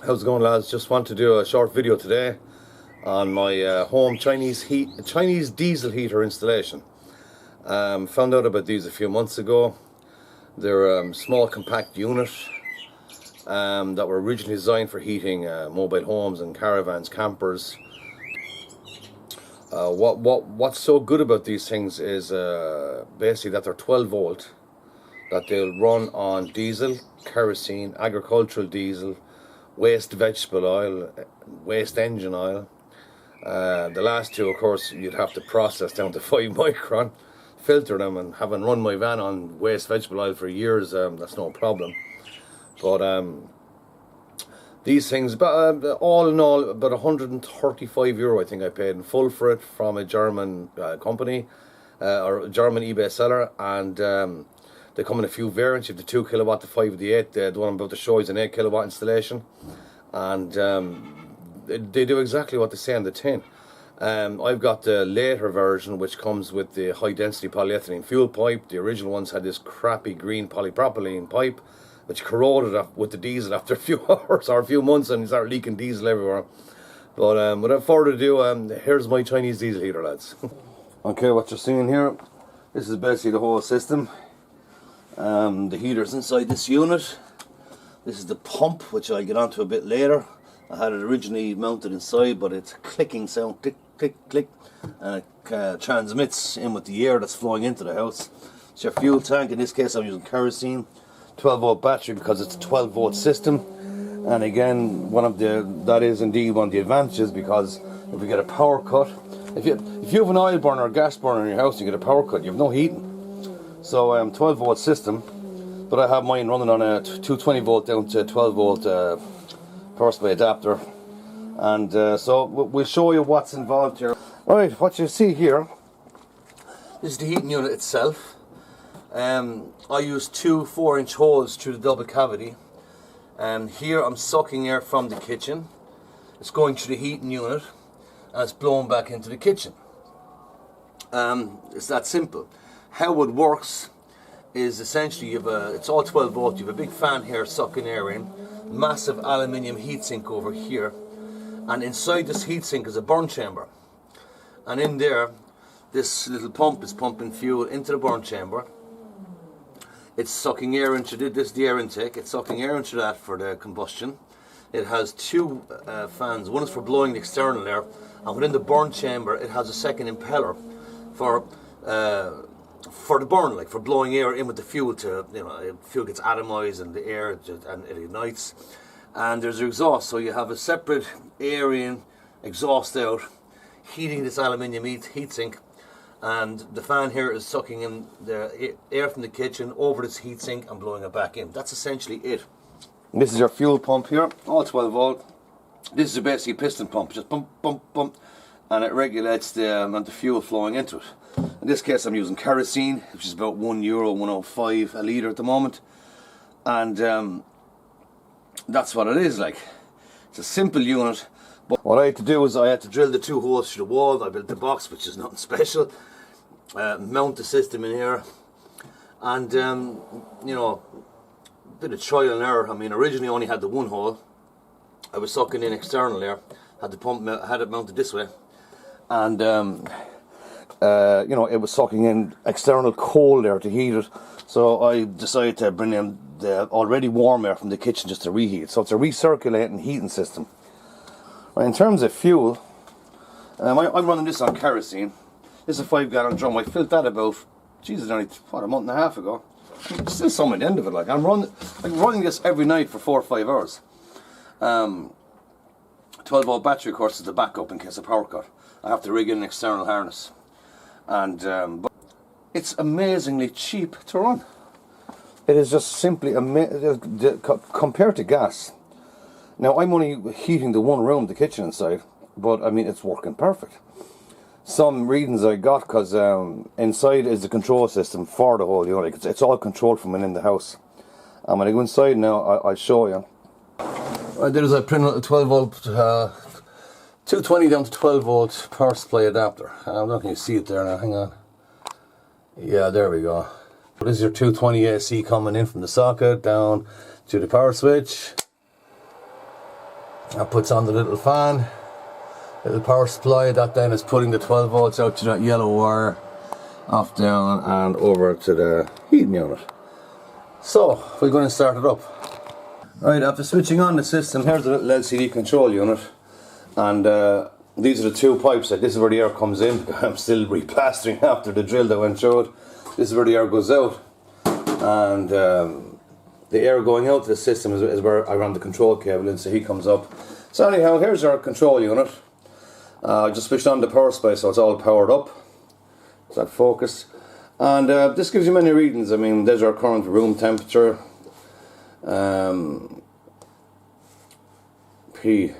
How's it going, lads? Just want to do a short video today on my home Chinese diesel heater installation. Found out about these a few months ago. They're a small compact unit that were originally designed for heating mobile homes and caravans, campers. What's so good about these things is basically that they're 12 volt, that they'll run on diesel, kerosene, agricultural diesel, waste vegetable oil, waste engine oil. The last two, of course, you'd have to process down to 5 micron, filter them, and having run my van on waste vegetable oil for years, that's no problem. But these things, all in all, about €135 I think I paid in full for it from a German company, or a German eBay seller, and they come in a few variants. You have the 2 kilowatt, the 5, the 8. The one I'm about to show is an 8 kilowatt installation, and they do exactly what they say on the tin. I've got the later version, which comes with the high density polyethylene fuel pipe. The original ones had this crappy green polypropylene pipe, which corroded with the diesel after a few hours or a few months, and you start leaking diesel everywhere. But without further ado, here's my Chinese diesel heater, lads. Okay, what you're seeing here, this is basically the whole system. The heater's inside this unit. This is the pump, which I'll get onto a bit later. I had it originally mounted inside, but it's a clicking sound, click, click, click, and it transmits in with the air that's flowing into the house. It's your fuel tank. In this case, I'm using kerosene, 12 volt battery, because it's a 12 volt system. And again, that is indeed one of the advantages, because if we get a power cut, if you have an oil burner or gas burner in your house, you get a power cut, you have no heating. So 12 volt system, but I have mine running on a 220 volt down to 12 volt power supply adapter, and so we'll show you what's involved here. Alright, what you see here, this is the heating unit itself. I use 2 4-inch holes through the double cavity, and here I'm sucking air from the kitchen. It's going through the heating unit and it's blown back into the kitchen. It's that simple. How it works is essentially it's all 12 volt. You have a big fan here sucking air in, massive aluminium heatsink over here, and inside this heatsink is a burn chamber. And in there, this little pump is pumping fuel into the burn chamber. It's sucking air into this, the air intake. It's sucking air into that for the combustion. It has 2 fans. One is for blowing the external air, and within the burn chamber, it has a second impeller for the burn, like for blowing air in with the fuel to, fuel gets atomized and the air and it ignites. And there's an exhaust, so you have a separate air in, exhaust out, heating this aluminium heatsink, and the fan here is sucking in the air from the kitchen over this heatsink and blowing it back in. That's essentially it. This is your fuel pump here, all 12 volt. This is basically a piston pump, just pump, pump, pump, and it regulates the amount of fuel flowing into it. In this case, I'm using kerosene, which is about €1, €1.05 a litre at the moment, and that's what it is like. It's a simple unit, but what I had to do is I had to drill the 2 holes through the wall. I built the box, which is nothing special, mount the system in here, and a bit of trial and error. I mean, originally I only had the 1 hole. I was sucking in external air, had it mounted this way, and it was sucking in external cold air to heat it. So I decided to bring in the already warm air from the kitchen just to reheat. So it's a recirculating heating system. Right, in terms of fuel, I'm running this on kerosene. This is a 5-gallon drum. I filled that about, only a month and a half ago. Still some at the end of it. Like I'm running this every night for 4 or 5 hours. 12 volt battery, of course, is the backup in case of power cut. I have to rig in an external harness, and but it's amazingly cheap to run. It is just simply compared to gas. Now I'm only heating the 1 room, the kitchen inside, but I mean it's working perfect. Some readings I got, because inside is the control system for the whole unit. It's all controlled from within the house. And when I go inside now, I'll show you. What I did is I printed a 12 volt, 220 down to 12 volt power supply adapter. I'm not going to see it there now, hang on. Yeah, there we go. This is your 220 AC coming in from the socket down to the power switch. That puts on the little fan, little power supply. That then is putting the 12 volts out to that yellow wire, off, down, and over to the heating unit. So we're going to start it up. Right, after switching on the system, here's the little LCD control unit, and these are the two pipes. This is where the air comes in. I'm still replastering after the drill that went through it. This is where the air goes out, and the air going out to the system is where I run the control cable in, so he comes up. So anyhow, here's our control unit. I just switched on the power supply, so it's all powered up. Is that focused? And this gives you many readings. I mean, there's our current room temperature. P.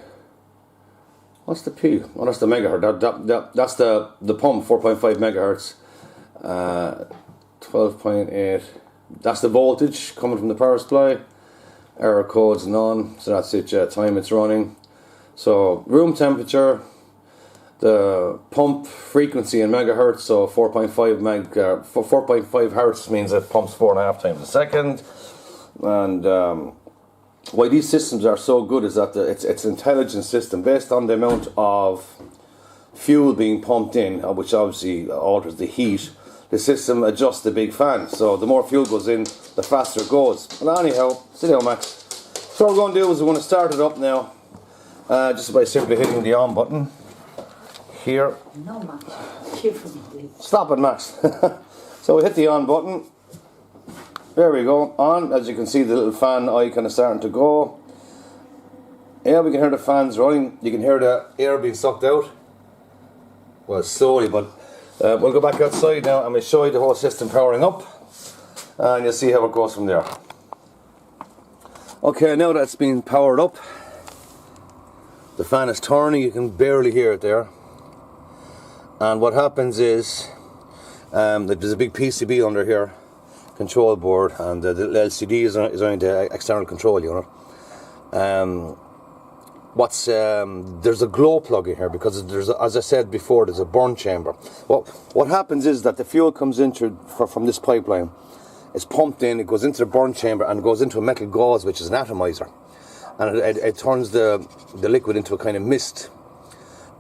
What's the P? Oh, that's the megahertz. That's the pump, 4.5 megahertz. 12.8. That's the voltage coming from the power supply. Error code's none, so that's it. Time it's running. So room temperature, the pump frequency in megahertz. So 4.5 hertz means it pumps 4.5 times a second. And why these systems are so good is that it's an intelligent system based on the amount of fuel being pumped in, which obviously alters the heat. The system adjusts the big fan, so the more fuel goes in, the faster it goes. But anyhow, sit down, Max. So what we're going to do is we're going to start it up now, just by simply hitting the on button here. No, Max. Stop it, Max. So we hit the on button. There we go, on. As you can see, the little fan icon is starting to go. Yeah, we can hear the fans running. You can hear the air being sucked out. Well, slowly, but we'll go back outside now and we'll show you the whole system powering up. And you'll see how it goes from there. Okay, now that's been powered up, the fan is turning. You can barely hear it there. And what happens is, there's a big PCB under here, control board, and the LCD is on the external control unit. There's a glow plug in here because as I said before, there's a burn chamber. What happens is that the fuel comes in from this pipeline. It's pumped in, it goes into the burn chamber and goes into a metal gauze, which is an atomizer, and it turns the liquid into a kind of mist.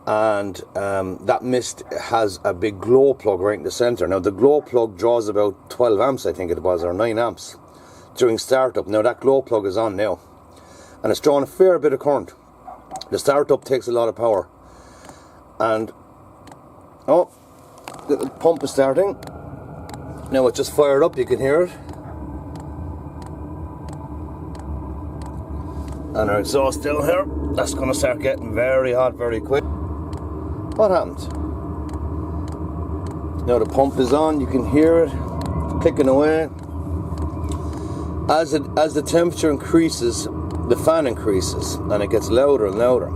And that mist has a big glow plug right in the center. Now the glow plug draws about 12 amps, I think it was, or 9 amps during startup. Now that glow plug is on now, and it's drawing a fair bit of current. The startup takes a lot of power, and the pump is starting. Now it's just fired up, you can hear it. And our exhaust down here, that's going to start getting very hot very quick. What happened? Now the pump is on, you can hear it clicking away. As the temperature increases, the fan increases and it gets louder and louder.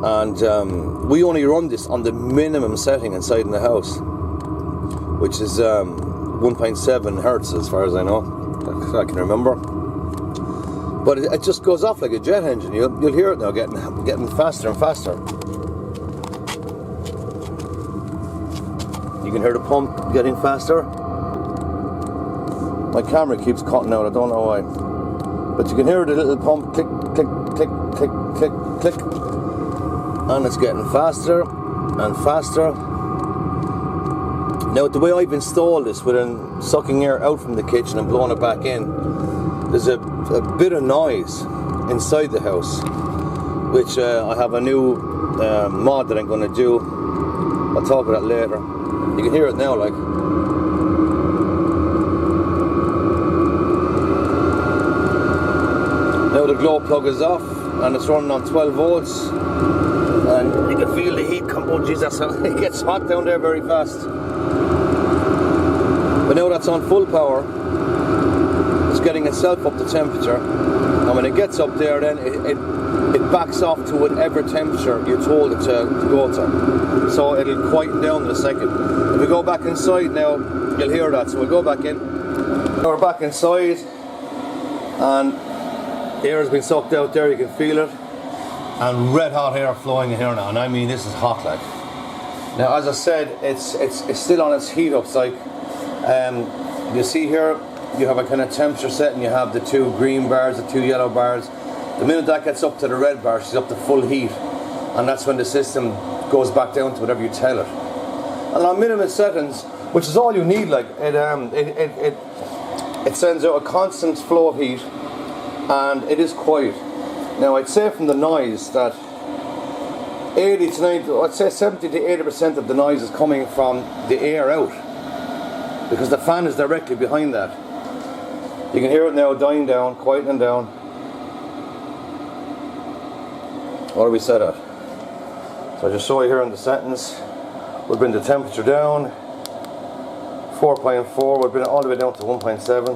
And we only run this on the minimum setting inside in the house, which is 1.7 hertz as far as I know, I can remember. But it just goes off like a jet engine. You'll hear it now getting faster and faster. You can hear the pump getting faster. My camera keeps cutting out, I don't know why. But you can hear the little pump click, click, click, click, click, click. And it's getting faster and faster. Now the way I've installed this, with sucking air out from the kitchen and blowing it back in, there's a bit of noise inside the house, which I have a new mod that I'm going to do. I'll talk about that later. You can hear it now, like. Now the glow plug is off and it's running on 12 volts, and you can feel the heat come. Oh geez, it gets hot down there very fast. But now that's on full power, it's getting itself up to temperature, and when it gets up there, then it backs off to whatever temperature you told it to go to. So it'll quieten down in a second. If we go back inside now, you'll hear that. So we'll go back in. Now we're back inside, and the air has been sucked out there. You can feel it, and red hot air flowing in here now. And I mean, this is hot, like. Now, as I said, it's still on its heat up, like. You see here, you have a kind of temperature set, and you have the two green bars, the two yellow bars. The minute that gets up to the red bar, she's up to full heat, and that's when the system goes back down to whatever you tell it. And on minimum settings, which is all you need, like it sends out a constant flow of heat, and it is quiet. Now I'd say from the noise that 80 to 90, I'd say 70 to 80% of the noise is coming from the air out, because the fan is directly behind that. You can hear it now dying down, quietening down. What do we set at? So I just show you here in the settings. We'll bring the temperature down. 4.4, we'll bring it all the way down to 1.7.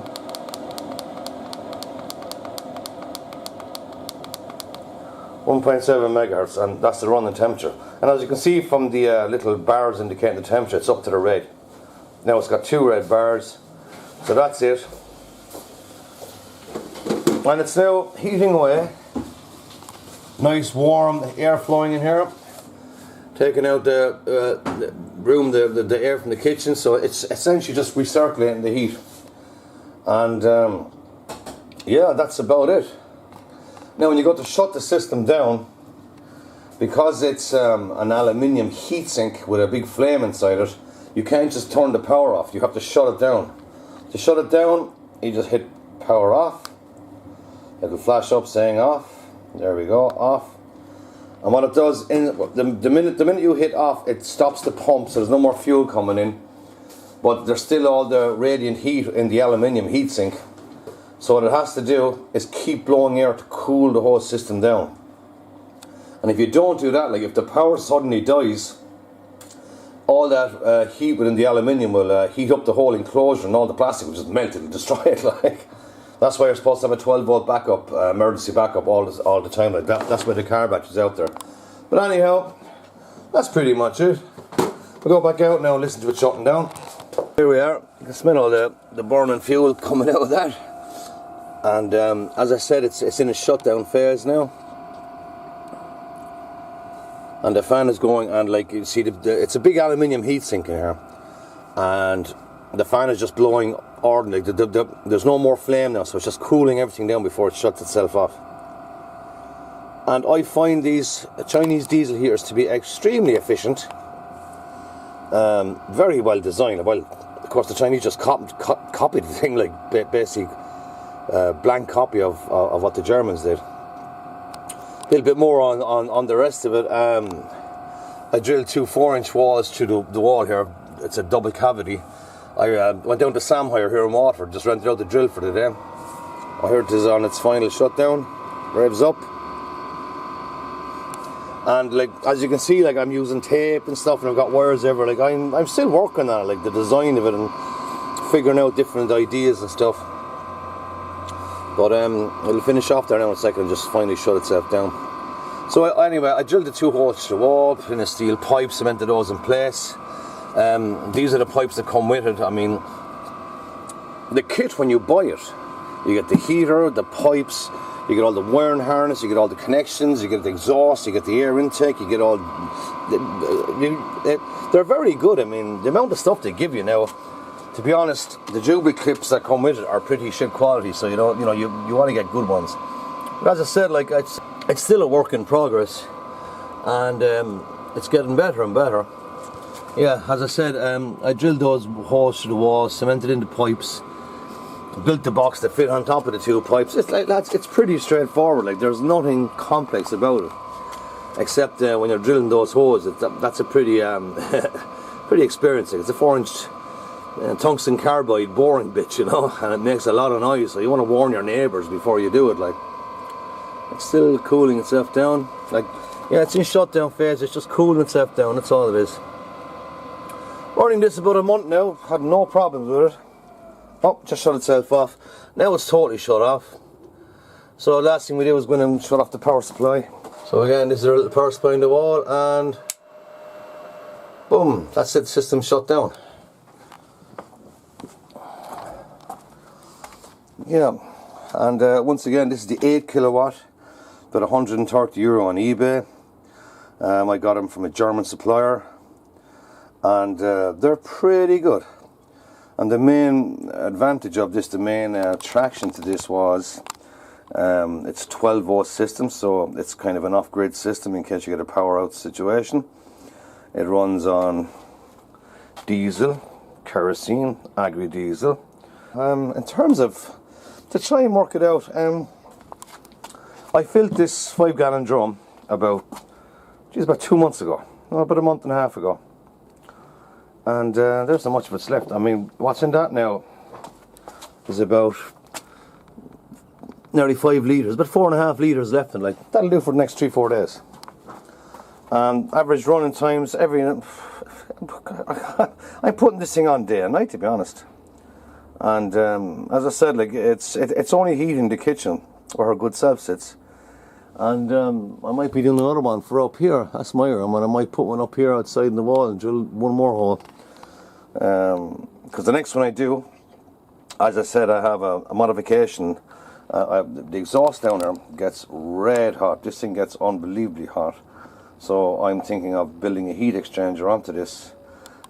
1.7 megahertz, and that's the running temperature. And as you can see from the little bars indicating the temperature, it's up to the red. Now it's got 2 red bars, so that's it. And it's now heating away. Nice warm air flowing in here, taking out the air from the kitchen, so it's essentially just recirculating the heat. And yeah, that's about it. Now when you go to shut the system down, because it's an aluminium heatsink with a big flame inside it, you can't just turn the power off, you have to shut it down. To shut it down, you just hit power off. It'll flash up saying off. There we go, off. And what it does, the minute you hit off, it stops the pump, so there's no more fuel coming in. But there's still all the radiant heat in the aluminium heatsink. So what it has to do is keep blowing air to cool the whole system down. And if you don't do that, like if the power suddenly dies, all that heat within the aluminium will heat up the whole enclosure, and all the plastic will just melt it and destroy it. Like, that's why you're supposed to have a 12 volt backup, emergency backup all the time. Like that. That's why the car battery's out there. But anyhow, that's pretty much it. We'll go back out now and listen to it shutting down. Here we are. You can smell all the burning fuel coming out of that. And as I said, it's in a shutdown phase now. And the fan is going, and like you see, it's a big aluminium heatsink in here, and the fan is just blowing ordinary. There's no more flame now, so it's just cooling everything down before it shuts itself off. And I find these Chinese diesel heaters to be extremely efficient, very well designed. Well, of course, the Chinese just copied the thing, like basically blank copy of what the Germans did. A little bit more on the rest of it. I drilled 2 4-inch walls through the wall here. It's a double cavity. I went down to Sam Hire here in Waterford, just rented out the drill for the day. I heard it is on its final shutdown, revs up. And like, as you can see, like I'm using tape and stuff, and I've got wires everywhere. Like I'm still working on it, like the design of it and figuring out different ideas and stuff. But it'll finish off there now in a second and just finally shut itself down. So anyway, I drilled the 2 holes to the wall, put in a steel pipe, cemented those in place. These are the pipes that come with it. I mean, the kit when you buy it, you get the heater, the pipes, you get all the wiring harness, you get all the connections, you get the exhaust, you get the air intake, you get all... They're very good. I mean, the amount of stuff they give you now, to be honest, the Joby clips that come with it are pretty shit quality, so you want to get good ones. But as I said, like it's still a work in progress, and it's getting better and better. Yeah, as I said, I drilled those holes through the walls, cemented in the pipes, built the box that fit on top of the 2 pipes. It's like it's pretty straightforward. Like there's nothing complex about it, except when you're drilling those holes. That's a pretty pretty experiencing. It's a 4-inch. Tungsten carbide boring bit, you know, and it makes a lot of noise, so you want to warn your neighbours before you do it. Like, it's still cooling itself down. Like, yeah, it's in shutdown phase, it's just cooling itself down, that's all it is. Running this about a month now, had no problems with it. Oh, just shut itself off. Now it's totally shut off. So the last thing we did was go in and shut off the power supply. So again, this is our little power supply in the wall, and boom, that's it, the system shut down. Yeah, and once again, this is the 8 kilowatt, about €130 on eBay. I got them from a German supplier, and they're pretty good. And the main advantage of this, the main attraction to this was It's 12 volt system, so it's kind of an off-grid system in case you get a power out situation. It runs on diesel, kerosene, agri-diesel. In terms of, to try and work it out, I filled this 5-gallon drum about 2 months ago, about a month and a half ago. And there's not much of it's left. I mean, what's in that now is about nearly 5 litres, about 4.5 litres left, and like that'll do for the next 3-4 days. Average running times I'm putting this thing on day and night, to be honest. And as I said, like it's only heating the kitchen where her good self sits. And I might be doing another one for up here. That's my room, and I might put one up here outside in the wall and drill one more hole. Because the next one I do, as I said, I have a modification. The exhaust down there gets red hot. This thing gets unbelievably hot. So I'm thinking of building a heat exchanger onto this.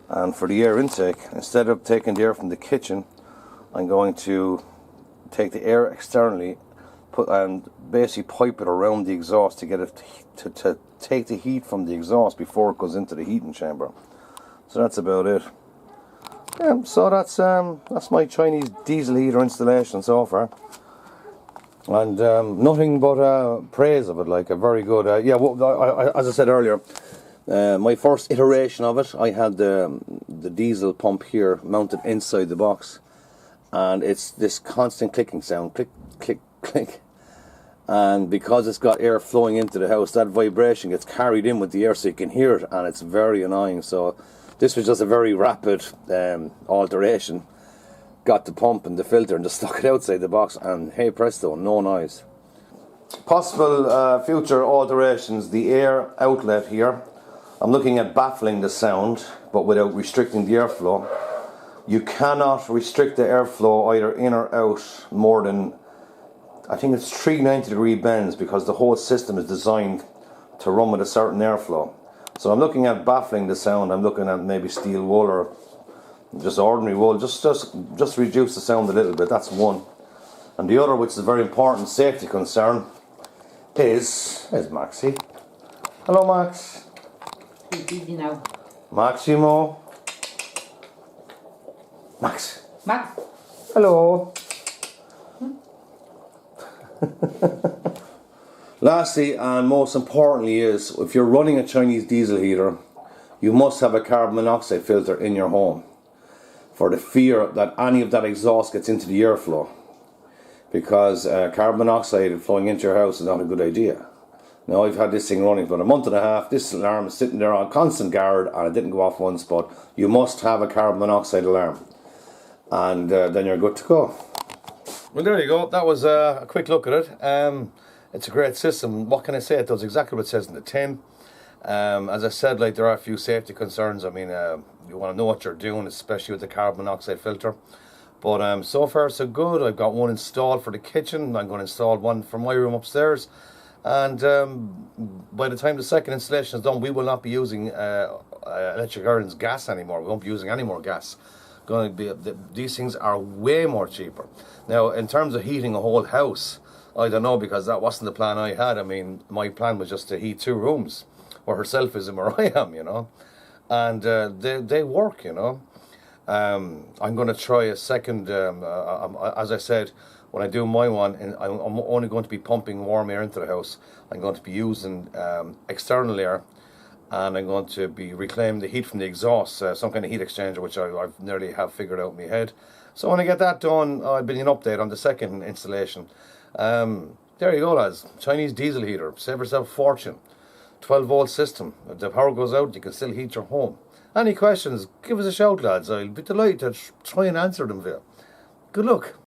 And for the air intake, instead of taking the air from the kitchen, I'm going to take the air externally, and basically pipe it around the exhaust to get it to take the heat from the exhaust before it goes into the heating chamber. So that's about it. Yeah, so that's my Chinese diesel heater installation so far. And nothing but praise of it, like a very good. As I said earlier, my first iteration of it, I had the diesel pump here mounted inside the box, and it's this constant clicking sound, click, click, click. And because it's got air flowing into the house, that vibration gets carried in with the air, so you can hear it, and it's very annoying. So this was just a very rapid alteration. Got the pump and the filter and just stuck it outside the box, and hey presto, no noise. Possible future alterations: the air outlet here, I'm looking at baffling the sound but without restricting the airflow. You cannot restrict the airflow either in or out more than, I think it's 390-degree bends, because the whole system is designed to run with a certain airflow. So I'm looking at baffling the sound. I'm looking at maybe steel wool or just ordinary wool, just reduce the sound a little bit. That's one. And the other, which is a very important safety concern, is Maxie. Hello, Max. He's busy now. Maximo. Max. Max. Hello. Lastly, and most importantly, is if you're running a Chinese diesel heater, you must have a carbon monoxide filter in your home, for the fear that any of that exhaust gets into the airflow, because carbon monoxide flowing into your house is not a good idea. Now, I've had this thing running for a month and a half. This alarm is sitting there on constant guard, and it didn't go off once, but you must have a carbon monoxide alarm, and then you're good to go. Well, there you go. That was a quick look at it. It's a great system. What can I say? It does exactly what it says in the tin. As I said, like, there are a few safety concerns. I mean, you want to know what you're doing, especially with the carbon monoxide filter. But so far so good. I've got one installed for the kitchen. I'm going to install one for my room upstairs. And by the time the second installation is done, we will not be using Electric Ireland's gas anymore. We won't be using any more gas. These things are way more cheaper. Now, in terms of heating a whole house, I don't know, because that wasn't the plan I had. I mean, my plan was just to heat 2 rooms, where herself is and where I am, you know. And they work, you know. I'm going to try a second, as I said, when I do my one, and I'm only going to be pumping warm air into the house. I'm going to be using external air, and I'm going to be reclaiming the heat from the exhaust, some kind of heat exchanger, which I've nearly have figured out in my head. So when I get that done, I'll bring you an update on the second installation. There you go, lads. Chinese diesel heater. Save yourself a fortune. 12 volt system. If the power goes out, you can still heat your home. Any questions, give us a shout, lads. I'll be delighted to try and answer them for you. Good luck.